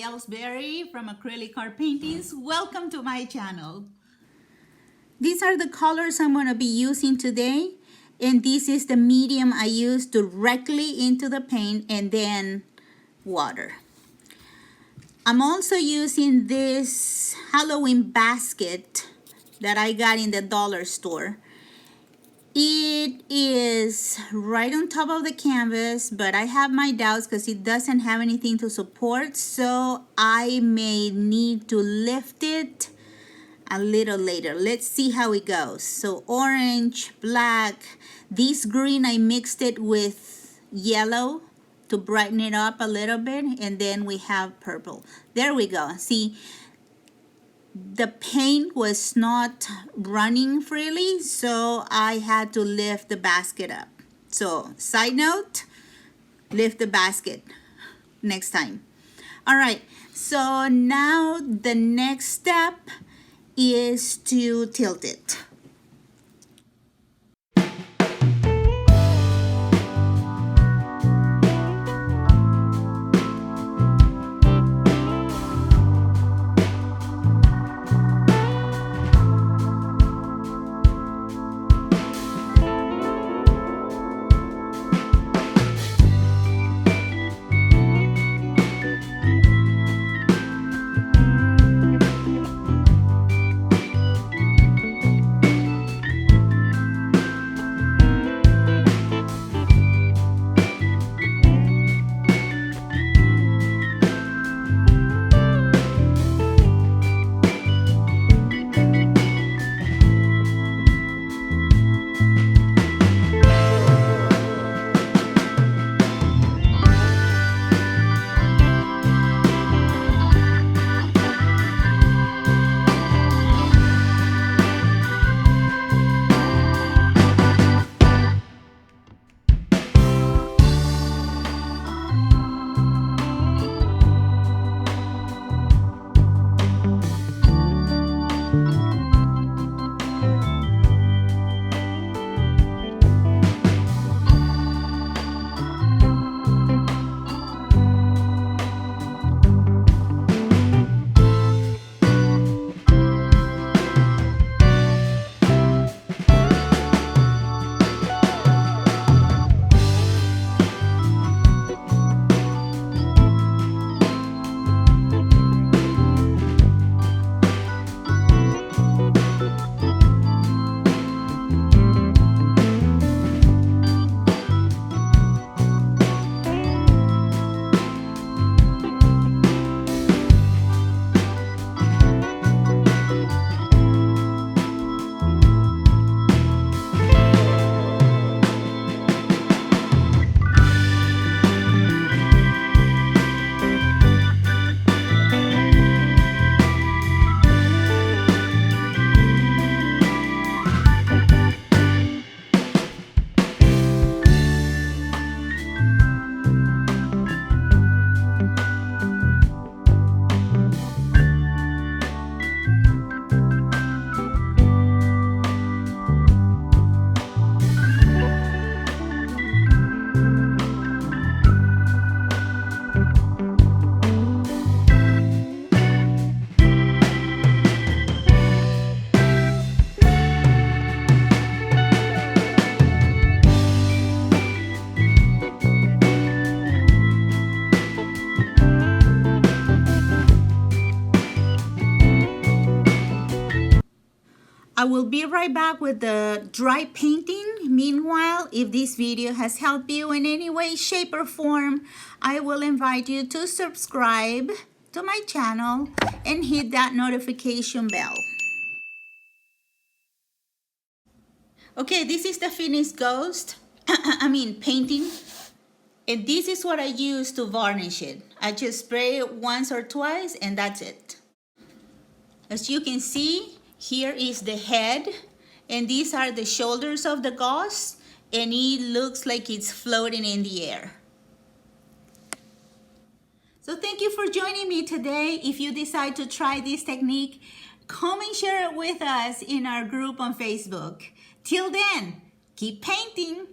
Ellsbury from Acrylic Art Paintings. Welcome to my channel. These are the colors I'm going to be using today, and this is the medium I use directly into the paint and then water. I'm also using this Halloween basket that I got in the dollar store. It is right on top of the canvas, but I have my doubts because it doesn't have anything to support, so I may need to lift it a little later. Let's see how it goes. So orange, black, this green I mixed it with yellow to brighten it up a little bit, and then we have purple. There we go. See, the paint was not running freely, so I had to lift the basket up. So side note, lift the basket next time. All right, so now the next step is to tilt it. I will be right back with the dry painting. Meanwhile, if this video has helped you in any way, shape, or form, I will invite you to subscribe to my channel and hit that notification bell. Okay, this is the finished ghost, painting. And this is what I use to varnish it. I just spray it once or twice and that's it. As you can see, here is the head, and these are the shoulders of the ghost, and it looks like it's floating in the air. So thank you for joining me today. If you decide to try this technique, come and share it with us in our group on Facebook. Till then, keep painting.